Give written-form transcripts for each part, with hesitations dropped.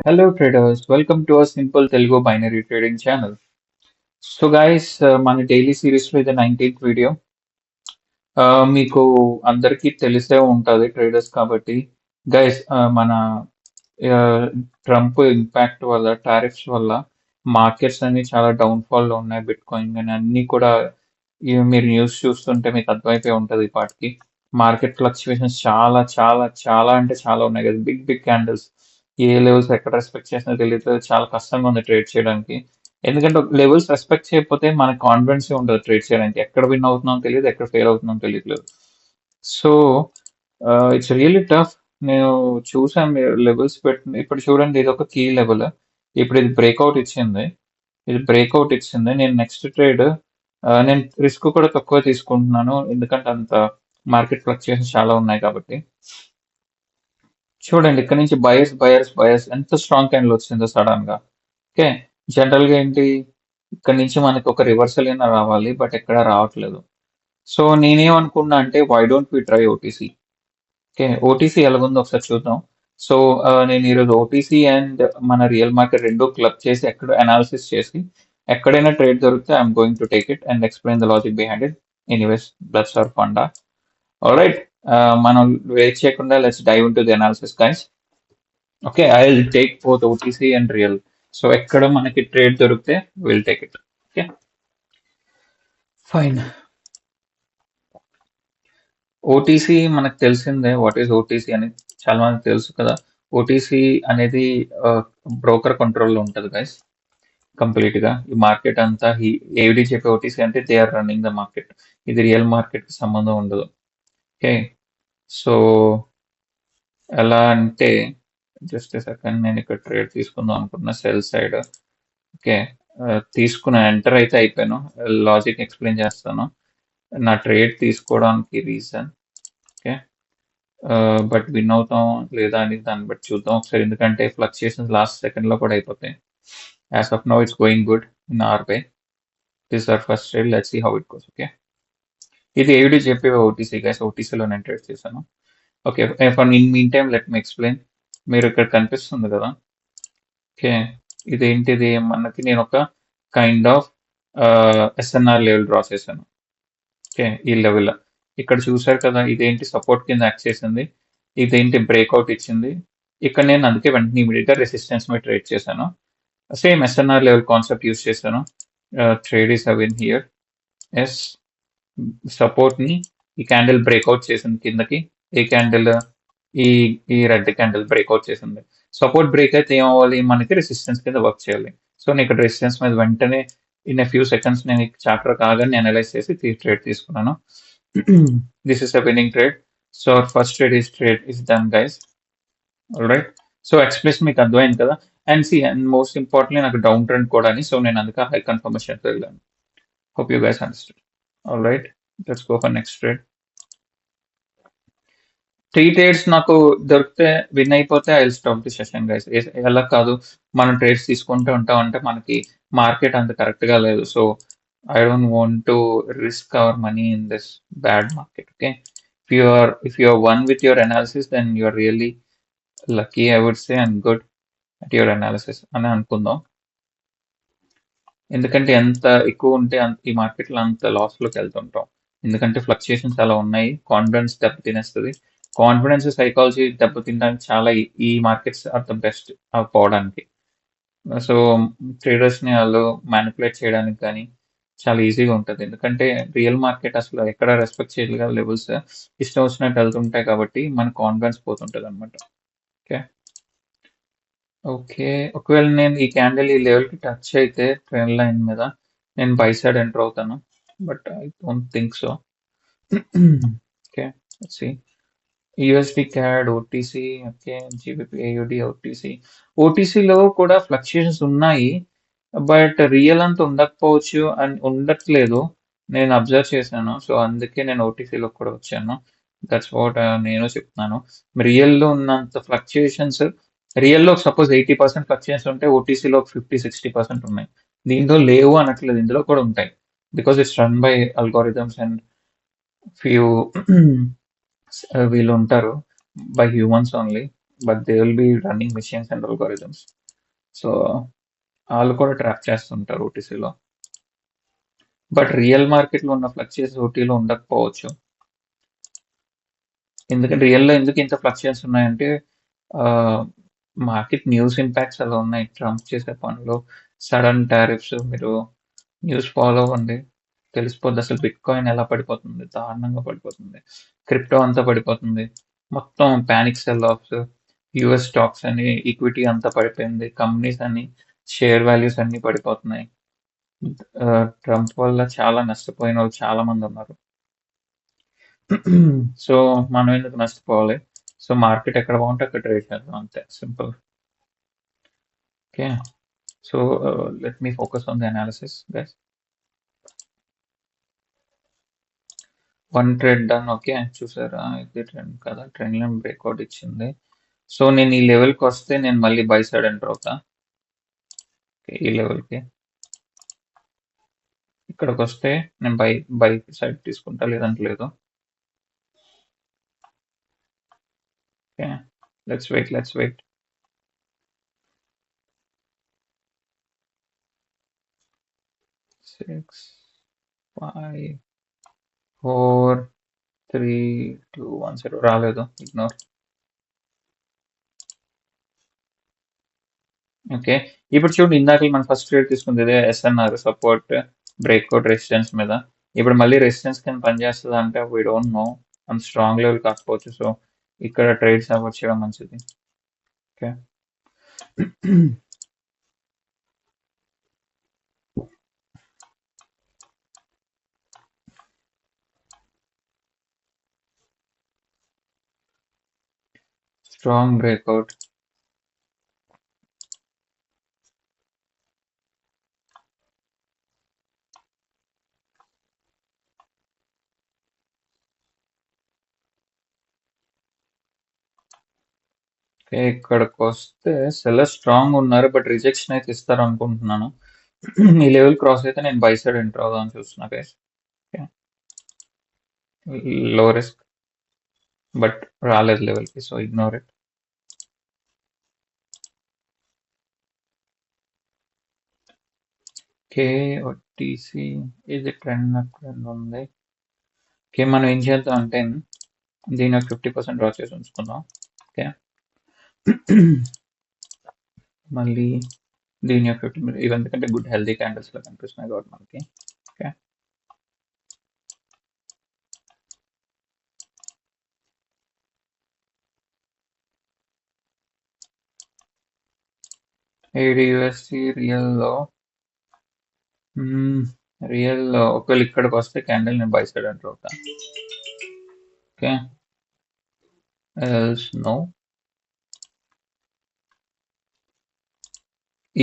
Hello traders, welcome to our simple Telugu binary trading channel. So guys, మన daily series లో ఇది 19th video. మీకు అందరికీ తెలిసే ఉంటుంది ట్రేడర్స్ కాబట్టి గైస్ మన ట్రంప్ ఇంపాక్ట్ వల్ల టారిఫ్స్ వల్ల మార్కెట్స్ అన్ని చాలా డౌన్ఫాల్ లో ఉన్నాయి. బిట్ కాయిన్ కానీ అన్ని కూడా మీరు న్యూస్ చూస్తుంటే మీకు అర్థమైపోయి ఉంటుంది ఈ పాటికి. మార్కెట్ ఫ్లక్చువేషన్స్ చాలా చాలా చాలా అంటే చాలా ఉన్నాయి కదా, big big candles. A levels ఎక్కడ రెస్పెక్ట్ చేసినా తెలియదు, చాలా కష్టంగా ఉంది ట్రేడ్ చేయడానికి. ఎందుకంటే లెవెల్స్ రెస్పెక్ట్ చేయకపోతే మనకు కాన్ఫిడెన్స్ ఉండదు ట్రేడ్ చేయడానికి. ఎక్కడ విన్ అవుతున్నాం తెలియదు, ఎక్కడ ఫెయిల్ అవుతున్నాం తెలియట్లేదు. So it's really tough. నేను చూసాను మీరు లెవెల్స్ పెట్టిన. ఇప్పుడు చూడండి, ఇది ఒక కీ లెవెల్. ఇప్పుడు ఇది బ్రేక్అవుట్ ఇచ్చింది. నేను నెక్స్ట్ ట్రేడ్ నేను రిస్క్ కూడా తక్కువ తీసుకుంటున్నాను, ఎందుకంటే అంత మార్కెట్ ఫ్లక్చుయేషన్స్ చాలా ఉన్నాయి కాబట్టి. చూడండి, ఇక్కడ నుంచి బయర్స్ బయర్స్ బయర్స్ ఎంత స్ట్రాంగ్ క్యాండిల్ వచ్చిందో సడన్ గా. ఓకే, జనరల్ గా ఏంటి, ఇక్కడ నుంచి మనకి ఒక రివర్సల్ అయినా రావాలి, బట్ ఎక్కడ రావట్లేదు. సో నేనేమనుకున్నా అంటే, why don't we try OTC. Okay, OTC ఎలాగుందో ఒకసారి చూద్దాం. సో నేను ఈరోజు ఓటీసీ అండ్ మన రియల్ మార్కెట్ రెండు క్లబ్ చేసి ఎక్కడ అనాలిసిస్ చేసి ఎక్కడైనా ట్రేడ్ దొరికితే I'm going to take it and explain the logic behind it. Anyways, that's our funda. Alright, మనం వెయిట్ చేయకుండా let's dive in to the analysis guys. Okay, I will take both OTC and real. So ఎక్కడ మనకి trade దొరికితే will take it. Okay, fine. OTC మనకు తెలిసిందే, what is OTC అని చాలా మందికి తెలుసు కదా. ఓటీసీ అనేది బ్రోకర్ కంట్రోల్లో ఉంటుంది గైస్. కంప్లీట్ గా ఈ మార్కెట్ అంతా ఏవిడి చెప్పే ఓటీసీ అంటే they are running the market. ఇది రియల్ మార్కెట్ కి సంబంధం ఉండదు. ఓకే, సో ఎలా అంటే, జస్ట్ సెకండ్, నేను ఇక్కడ ట్రేడ్ తీసుకుందాం అనుకున్నా సెల్ సైడ్. ఓకే, తీసుకున్న ఎంటర్ అయితే అయిపోయాను. లాజిక్ ఎక్స్ప్లెయిన్ చేస్తాను, నా ట్రేడ్ తీసుకోవడానికి రీజన్. ఓకే, బట్ విన్ అవుతాం లేదా అని దాన్ని బట్టి చూద్దాం ఒకసారి, ఎందుకంటే ఫ్లక్చుయేషన్స్ లాస్ట్ సెకండ్ లో కూడా అయిపోతాయి. As of now it's going good in our way. This our first trade, let's see how it goes. Okay, ఇది ఏవిడి చెప్పే ఓటీసీ గైస్. ఓటీసీలో నేను ట్రేడ్ చేశాను. Okay, for in mean time let me explain. మీరు ఇక్కడ కనిపిస్తుంది కదా. ఓకే, ఇదేంటిది మనకి, నేను ఒక kind of SNR level draw చేశాను. ఓకే, ఈ లెవెల్ ఇక్కడ చూసారు కదా, ఇదేంటి సపోర్ట్ కింద యాక్ట్ చేసింది, ఇదేంటి బ్రేక్అవుట్ ఇచ్చింది. ఇక్కడ నేను అందుకే వెంటనే ఇమీడియట్ గా రెసిస్టెన్స్ మీద ట్రేడ్ చేశాను. Same SNR level concept use చేశాను. Trade is a win here. Yes, support ని ఈ క్యాండిల్ బ్రేక్అవుట్ చేసింది కిందకి. ఏ క్యాండిల్, ఈ ఈ రెడ్ క్యాండిల్ బ్రేక్అవుట్ చేసింది. సపోర్ట్ బ్రేక్ అయితే ఏమవ్వాలి, మనకి రెసిస్టెన్స్ కింద వర్క్ చేయాలి. సో నేను ఇక్కడ రెసిస్టెన్స్ మీద వెంటనే ఇన్ ఎ ఫ్యూ సెకండ్స్ నేను చాప్టర్ కాగానే అనలైజ్ చేసి ట్రేడ్ తీసుకున్నాను. This is a winning trade. So first trade is done guys. Right, so express మీకు అర్థమైంది కదా. And see, and most importantly నాకు డౌన్ ట్రెండ్ కూడా అని, సో నేను అందుకే హై కన్ఫర్మేషన్ వెళ్ళాను. Hope you guys understood. Alright, let's go for next trade. 3 trades నాకు దొరికితే విన్ అయిపోతే I will stop the session guys. ఎలా కాదు, మనం ట్రేడ్స్ తీసుకుంటూ ఉంటాం అంటే మనకి మార్కెట్ అంత కరెక్ట్ గా లేదు. So I don't want to risk our money in this bad market. Okay, if you are one with your analysis, then you are really lucky, I would say, and good at your analysis అని అనుకుందాం. ఎందుకంటే ఎంత ఎక్కువ ఉంటే ఈ market లో అంత loss లోకి వెళ్తుంటాం. ఎందుకంటే ఫ్లక్చుయేషన్స్ చాలా ఉన్నాయి, కాన్ఫిడెన్స్ దెబ్బతినేస్తుంది. కాన్ఫిడెన్స్ సైకాలజీ దెబ్బతినడానికి చాలా ఈ మార్కెట్స్ ఆర్ ద బెస్ట్ పోవడానికి. సో ట్రేడర్స్ ని వాళ్ళు మ్యానిపులేట్ చేయడానికి కానీ చాలా ఈజీగా ఉంటుంది. ఎందుకంటే రియల్ మార్కెట్ అసలు ఎక్కడ రెస్పెక్ట్ చేయగల లెవెల్స్ ఇష్టం వచ్చినట్టు వెళ్తుంటాయి కాబట్టి మన కాన్ఫిడెన్స్ పోతుంటది అనమాట. ఓకే, ఓకే, ఒకవేళ నేను ఈ క్యాండిల్ ఈ లెవెల్ కి టచ్ అయితే ట్రెండ్ లైన్ మీద నేను బై సైడ్ ఎంటర్ అవుతాను, but I don't think so. Okay, let's see. USD CAD, OTC, okay, GBP, AUD, OTC. ఓటీసీలో కూడా ఫ్లక్చుయేషన్స్ ఉన్నాయి, బట్ రియల్ అంత ఉండకపోవచ్చు అని ఉండట్లేదు, నేను అబ్జర్వ్ చేశాను. సో అందుకే నేను ఓటీసీలో కూడా వచ్చాను. దట్స్ వాట్ నేను చెప్తున్నాను. రియల్లో ఉన్నంత ఫ్లక్చుయేషన్స్, రియల్లో సపోజ్ 80% ఫ్లక్చుయేషన్స్ ఉంటే ఓటీసీలో 50-60% ఉన్నాయి. దీంట్లో లేవు అనట్లేదు, ఇందులో కూడా ఉంటాయి. Because it's run by algorithms and few వీళ్ళు ఉంటారు by humans only. But they will be running machines and algorithms. So వాళ్ళు కూడా ట్రాప్ చేస్తుంటారు ఓటీసీలో. బట్ రియల్ మార్కెట్లో ఉన్న ఫ్లక్చుయేషన్స్ ఓటీలో ఉండకపోవచ్చు. ఎందుకంటే రియల్‌లో ఎందుకు ఇంత ఫ్లక్చుయేషన్స్ ఉన్నాయంటే మార్కెట్ న్యూస్ ఇంపాక్ట్స్ అలా ఉన్నాయి. ట్రంప్ చేసే పనులు, సడన్ టారిఫ్స్. మీరు న్యూస్ ఫాలో అవ్వండి. తెలిసిపోద్ది అసలు బిట్‌కాయిన్ ఎలా పడిపోతుంది. దారుణంగా పడిపోతుంది. క్రిప్టో అంతా పడిపోతుంది. మొత్తం panic cell offs, US stocks అని, ఈక్విటీ అంతా పడిపోయింది. కంపెనీస్ అన్ని, షేర్ వాల్యూస్ అన్నీ పడిపోతున్నాయి. ట్రంప్ వల్ల చాలా నష్టపోయినోళ్ళు చాలా మంది ఉన్నారు. సో మనం ఎందుకు నష్టపోవాలి? సో మార్కెట్ ఎక్కడ బాగుంటే అక్కడ ట్రేడ్ చేద్దాం అంతే, simple. Okay, so let me focus on the analysis guys. One trade done. Okay, చూసారా ఇది ట్రెండ్ కదా, ట్రెండ్ లైన్ బ్రేక్అవుట్ ఇచ్చింది. సో నేను ఈ లెవెల్కి వస్తే నేను మళ్ళీ బై సైడ్ ఎంటర్ అవుతా. ఈ లెవెల్కి ఇక్కడికి వస్తే నేను బై సైడ్ తీసుకుంటా, లేదంటే లేదు. Okay, let's wait. 6, 5, 4, 3, 2, 1, 0 రాలేదు, ఇగ్నోర్. ఓకే, ఇప్పుడు చూడండి, ఇందాక మనం ఫస్ట్ ట్రేడ్ తీసుకుంది ఇదే ఎస్ఎన్ఆర్ సపోర్ట్ బ్రేక్అవుట్ రెసిస్టెన్స్ మీద. ఇప్పుడు మళ్ళీ రెసిస్టెన్స్ కింద పనిచేస్తుంది అంటే వీ డోంట్ నో, అంత స్ట్రాంగ్ లెవెల్ కాకపోవచ్చు. సో ఇక్కడ ట్రేడ్స్ అవాయిడ్ చేయడం మంచిది. Okay, strong breakout. ఓకే, ఇక్కడికి వస్తే సెల్లర్ స్ట్రాంగ్ ఉన్నారు, బట్ రిజెక్షన్ అయితే ఇస్తారు అనుకుంటున్నాను. ఈ లెవెల్ క్రాస్ అయితే నేను బై సైడ్ ఎంటర్ అవుదామని చూస్తున్నా గైస్. లో రిస్క్, బట్ రాలేదు లెవెల్కి, so ignore it. Okay, OTC ఇది ట్రెండ్ ఉంది. ఓకే, మనం ఏం చేద్దాం అంటే దీని 50% డ్రా చేసి ఉంచుకుందాం. ఓకే, మళ్ళీ దీని 50 ఇవి ఎందుకంటే గుడ్ హెల్దీ క్యాండిల్స్ లో కనిపిస్తున్నాయి కాబట్టి మనకి. ఓకే, AUD రియల్ ఒకవేళ ఇక్కడికి వస్తే క్యాండిల్ నేను బై సైడ్ ఎంటర్ అవుతా. Okay, else no.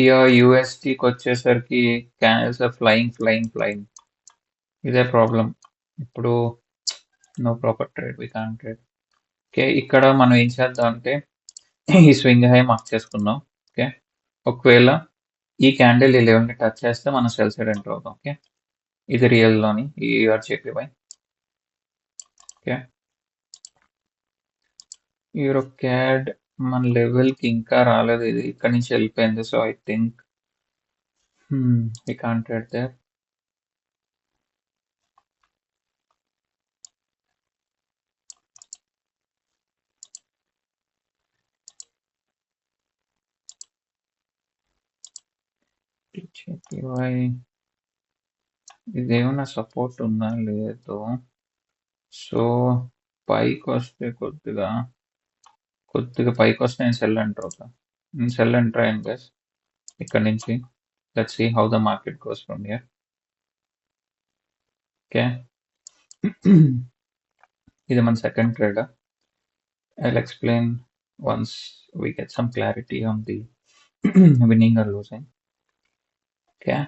ఇక USDకి వచ్చేసరికి క్యాండిల్స్ ఆర్ ఫ్లయింగ్. ఇదే ప్రాబ్లం. ఇప్పుడు no proper trade, we can't trade. Okay, ఇక్కడ మనం ఏం చేద్దాం అంటే ఈ స్వింగ్ హై మార్క్ చేసుకుందాం. ఓకే, ఒకవేళ ఈ క్యాండిల్ ఈ లెవెల్ని టచ్ చేస్తే మనం సెల్ సైడ్ ఎంటర్ అవుతాం. ఓకే, ఇది రియల్లోని ఈ JPY. ఓకే, యూరో క్యాడ్ మన లెవెల్కి ఇంకా రాలేదు, ఇది ఇక్కడ నుంచి వెళ్ళిపోయింది. So I think we can't trade there. JPY ఇదేమన్నా సపోర్ట్ ఉందా లేదు. సో పైకి వస్తే కొద్దిగా పైకి వస్తే నేను సెల్ ఎంటర్ అవుతా. నేను సెల్ ఎంటర్ అయ్యాను గైస్ ఇక్కడ నుంచి. Let's see how the market goes from here. Okay, ఇది మన second trade. I'll explain once we get some clarity on the winning or losing. Okay.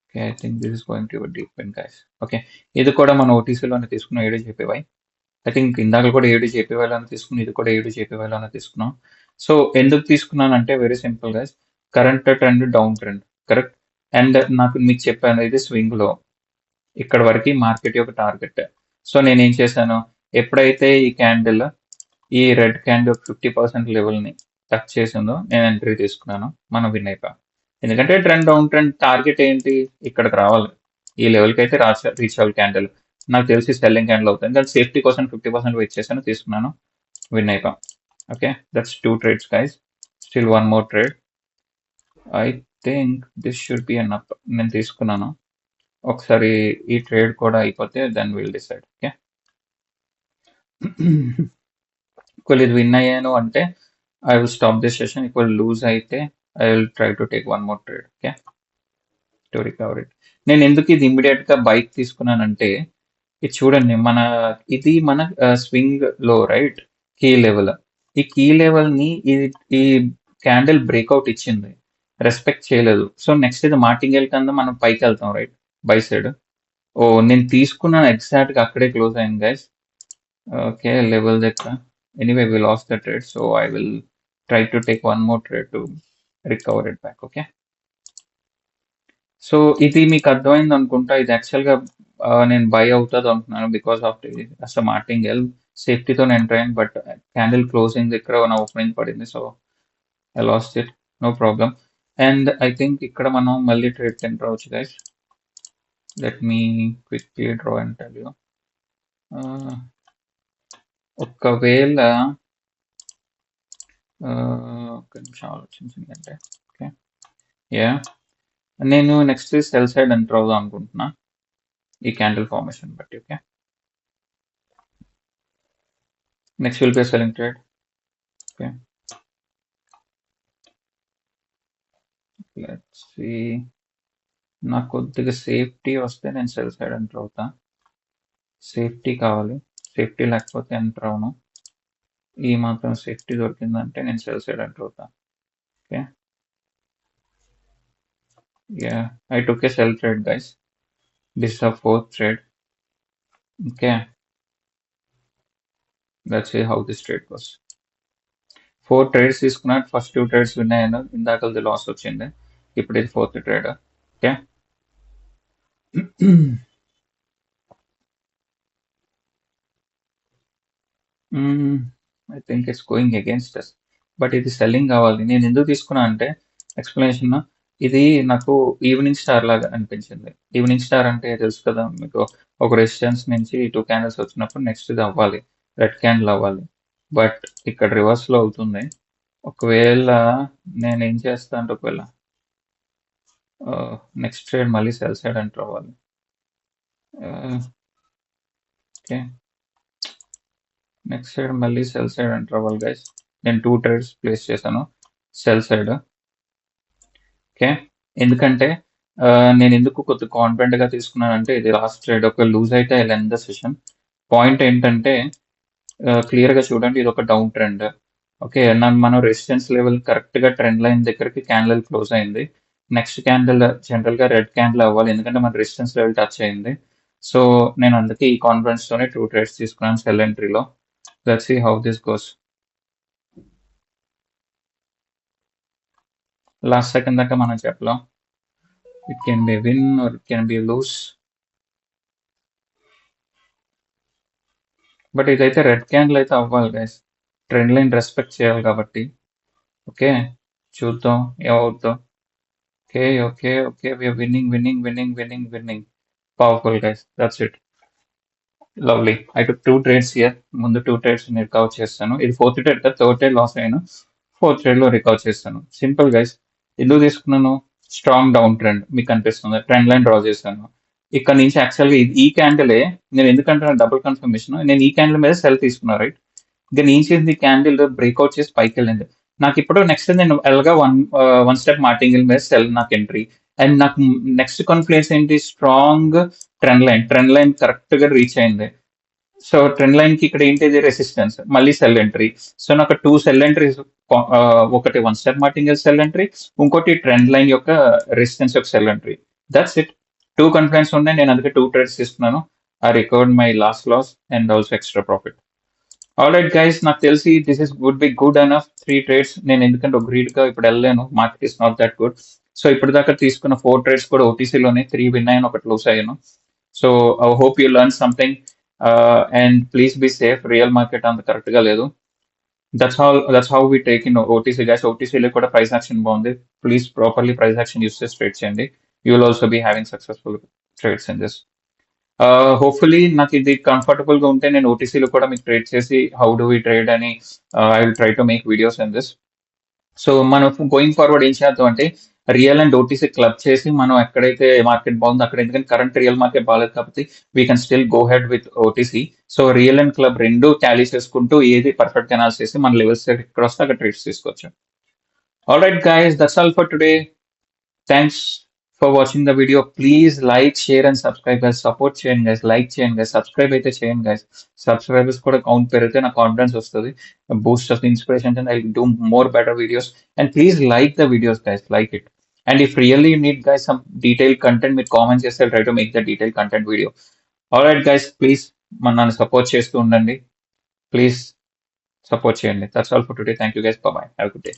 Okay, I think this is going to be a deep win, guys. Okay, ఇది కూడా మనం ఓటీసీలోనే తీసుకున్నాం, AUD I think ఇందాక కూడా AUD తీసుకున్నాం, ఇది కూడా AUD తీసుకున్నాం. సో ఎందుకు తీసుకున్నానంటే very simple guys, current trend down trend correct. And నాకు మీకు చెప్పాను ఇది స్వింగ్ లో ఇక్కడ వరకు మార్కెట్ యొక్క టార్గెట్. సో నేనేం చేశాను, ఎప్పుడైతే ఈ క్యాండిల్ ఈ రెడ్ క్యాండిల్ 50% లెవెల్ని టచ్ చేసిందో నేను ఎంట్రీ తీసుకున్నాను, మనం విన్ అయిపోయాం. ఎందుకంటే డౌన్ ట్రెండ్ టార్గెట్ ఏంటి, ఇక్కడికి రావాలి, ఈ లెవెల్కి అయితే రీచ్ అవ్వాలి క్యాండిల్. నాకు తెలిసి సెల్లింగ్ క్యాండిల్ అవుతుంది, కానీ సేఫ్టీ కోసం 50% వెయిట్ చేశాను, తీసుకున్నాను, విన్ అయిపోయాం. Okay, that's 2 trades guys. Still 1 more trade. I think this should be an up. నేను తీసుకున్నాను, ఒకసారి ఈ ట్రేడ్ కూడా అయిపోతే దెన్ విల్ డిసైడ్. ఓకే, ఒకవేళ ఇది విన్ అయ్యాను అంటే I will stop this session. ఒకవేళ లూజ్ అయితే I will try to take 1 more trade. Okay, to recover it. నేను ఎందుకు ఇది ఇమ్మీడియట్ గా బైక్ తీసుకున్నానంటే, ఇది చూడండి, ఇది మన స్వింగ్ లో రైట్, కీ లెవెల్. ఈ కీ లెవెల్ ని ఈ క్యాండిల్ బ్రేక్అవుట్ ఇచ్చింది, రెస్పెక్ట్ చేయలేదు. సో నెక్స్ట్ ఇది మార్టింగల్ కింద మనం పైకి వెళ్తాం రైట్, బై సైడ్. ఓ నేను తీసుకున్నాను ఎగ్జాక్ట్ గా అక్కడే క్లోజ్ అయింది గైస్. ఓకే, లెవెల్ దగ్గర. Anyway we lost the trade, so I will try to take 1 more trade to recover it back. Okay, so ఇది మీకు అర్థమైంది అనుకుంటా. ఇది యాక్చువల్గా నేను బై అవుతుంది అనుకున్నాను బికాస్ ఆఫ్ అసలు మార్టింగల్ సేఫ్టీతో నేను ఎంటర్ అయ్యాను, బట్ క్యాండిల్ క్లోజింగ్ దగ్గర నా ఓపెనింగ్ పడింది, so I lost it, no problem. And I think ఇక్కడ మనం మళ్ళీ ట్రేడ్ ఎంటర్ అవ్వచ్చు guys. Let me quickly draw and tell you. ఒకవేళ ఒక నిమిషం ఆలోచించింది అంటే, ఓకే యా, నేను నెక్స్ట్ సెల్ సైడ్ ఎంటర్ అవుదాం అనుకుంటున్నా ఈ క్యాండిల్ ఫార్మేషన్ బట్టి. Okay, next will be selling trade. Okay, let's see. నాకు కొద్దిగా సేఫ్టీ వస్తే నేను సెల్ సైడ్ ఎంటర్ అవుతా. సేఫ్టీ కావాలి, సేఫ్టీ లేకపోతే ఎంటర్ అవును. ఈ మాత్రం సేఫ్టీ దొరికిందంటే నేను సెల్ సైడ్ ఎంటర్ అవుతా. Okay, yeah, I took a sell trade guys. This is a 4th trade. Okay, let's see how this trade was. 4 trades తీసుకున్నా, ఫస్ట్ 2 trades విన్ అయ్యాను, ఇందాకది లాస్ వచ్చింది, ఇప్పుడు ఇది 4th trade. Okay, I think it's going against us, but ఇది selling కావాలి. నేను ఎందుకు తీసుకున్నా అంటే ఎక్స్ప్లెనేషన్, ఇది నాకు ఈవినింగ్ స్టార్ లాగా అనిపించింది. ఈవినింగ్ స్టార్ అంటే తెలుసు కదా మీకు, ఒక రెసిస్టెన్స్ నుంచి 2 క్యాండిల్స్ వచ్చినప్పుడు నెక్స్ట్ ఇది అవ్వాలి, రెడ్ క్యాండిల్ అవ్వాలి, బట్ ఇక్కడ రివర్స్ లో అవుతుంది. ఒకవేళ నేను ఏం చేస్తా అంటే, ఒకవేళ నెక్స్ట్ ట్రేడ్ మళ్ళీ సెల్ సైడ్ ఎంటర్ అవ్వాలి. ఓకే, నెక్స్ట్ సైడ్ మళ్ళీ సెల్ సైడ్ ఎంటర్ అవ్వాలి గైస్. నేను 2 trades ప్లేస్ చేశాను సెల్ సైడ్. ఓకే, ఎందుకంటే నేను ఎందుకు కొద్ది కాన్ఫిడెంట్ గా తీసుకున్నానంటే, ఇది లాస్ట్ ట్రేడ్, ఒక లూజ్ అయితే I end the session. Point ఏంటంటే క్లియర్ గా చూడండి, ఇది ఒక డౌన్ ట్రెండ్. ఓకే, మనం రెసిస్టెన్స్ లెవెల్ కరెక్ట్ గా ట్రెండ్ లైన్ దగ్గరికి క్యాండిల్ క్లోజ్ అయింది. నెక్స్ట్ క్యాండిల్ జనరల్ గా రెడ్ క్యాండిల్ అవ్వాలి, ఎందుకంటే మన రెసిస్టెన్స్ లెవెల్ టచ్ అయింది. సో నేను అందుకే ఈ కాన్ఫిడెన్స్ తోనే 2 trades తీసుకున్నాను సెల్ ఎంట్రీలో. Let's see how this goes. Last second దాకా మనం చెప్పలేం, it can be win or it can be lose, but ఇదైతే రెడ్ క్యాండిల్ అయితే అవ్వాలి గైస్, ట్రెండ్ లైన్ రెస్పెక్ట్ చేయాలి కాబట్టి. ఓకే, చూద్దాం ఏమవుద్దాం. Okay okay okay, we're winning winning winning winning winning. Powerful guys, that's it, lovely. I took 2 trades here. ముందు 2 trades recover చేస్తాను, ఇది 4th trade కదా, 3rd trade లాస్ అయ్యాను, 4th trade లో రికవర్ చేస్తాను. Simple guys. ఎందుకు తీసుకున్నాను, స్ట్రాంగ్ డౌన్ ట్రెండ్ మీకు అనిపిస్తుంది, ట్రెండ్ లైన్ డ్రా చేశాను. ఇక్కడ నుంచి యాక్చువల్గా ఈ క్యాండిలే, నేను ఎందుకంటే డబుల్ కన్ఫర్మేషన్, నేను ఈ క్యాండిల్ మీద సెల్ తీసుకున్నా రైట్. ఇంకా నుంచి క్యాండిల్ బ్రేక్అవుట్ చేసి పైకి వెళ్ళింది. నాకు ఇప్పుడు నెక్స్ట్ నేను ఎల్గా వన్ స్టెప్ మార్టింగిల్ మీద సెల్ నాకు ఎంట్రీ. అండ్ నాకు నెక్స్ట్ కాన్ఫ్లుయెన్స్ ఏంటి, స్ట్రాంగ్ ట్రెండ్ లైన్ కరెక్ట్ గా రీచ్ అయింది. సో ట్రెండ్ లైన్ కి ఇక్కడ ఏంటిది, రెసిస్టెన్స్, మళ్ళీ సెల్ ఎంట్రీ. సో నాకు 2 సెల్ ఎంట్రీస్, ఒకటి 1 స్టెప్ మార్టింగల్ సెల్ ఎంట్రీ, ఇంకోటి ట్రెండ్ లైన్ యొక్క రెసిస్టెన్స్ యొక్క sell entry. That's it, 2 confidence ఉన్నాయి, నేను అందుకే 2 trades తీసుకున్నాను. I recovered my loss and also extra profit. All right guys, నాకు తెలిసి this is would be good enough 3 trades. నేను ఎందుకంటే ఒక గ్రీడ్ గా ఇప్పుడు వెళ్ళలేను, market is not that good. So ఇప్పుడు దాకా తీసుకున్న 4 trades కూడా ఓటీసీలోనే, 3 విన్ అయ్యాను, ఒకటి లూస్ అయ్యాను. So I hope you learn something. And please be safe. Real market అంత కరెక్ట్ గా లేదు. That's how we take in OTC guys. ఓటీసీలో కూడా ప్రైస్ యాక్షన్ బాగుంది. Please properly price action use చేసి ట్రేడ్ చేయండి. You will also be having successful trades in this. Hopefully నాకు ఇది కంఫర్టబుల్ గా ఉంటే నేను ఓటీసీలో కూడా మీకు ట్రేడ్ చేసి హౌ డు వి ట్రేడ్ అని I will try to make videos in this. So మనం గోయింగ్ ఫార్వర్డ్ ఏం చేద్దాం అంటే రియల్ అండ్ ఓటీసీ క్లబ్ చేసి మనం ఎక్కడైతే మార్కెట్ బాగుందో అక్కడ, ఎందుకంటే కరెంట్ రియల్ మార్కెట్ బాగాలేదు కాబట్టి we can still go head with OTC. So real and club రెండు టాలీ చేసుకుంటూ ఏది పర్ఫెక్ట్ అనాలిసిస్ చేసి మన లెవెల్స్ ఎక్కడ వస్తే అక్కడ ట్రేడ్స్ తీసుకోవచ్చు. All right guys, that's all for today. Thanks for watching the video. Please like, share and subscribe guys. Support చేయండి గైస్, లైక్ చేయండి గైస్, సబ్స్క్రైబ్ అయితే చేయండి గైస్. సబ్స్క్రైబర్స్ కూడా కౌంట్ పెరిగితే నాకు కాన్ఫిడెన్స్ వస్తుంది, boost of inspiration, and I do more better videos. And please like the videos guys, like it. And if really you need guys some detail content, మీరు comment చేస్తే try to make the detail content video. All right guys, please నన్ను support చేస్తూ ఉండండి. Please support చేయండి. That's all for today. Thank you guys. Bye. Have good day.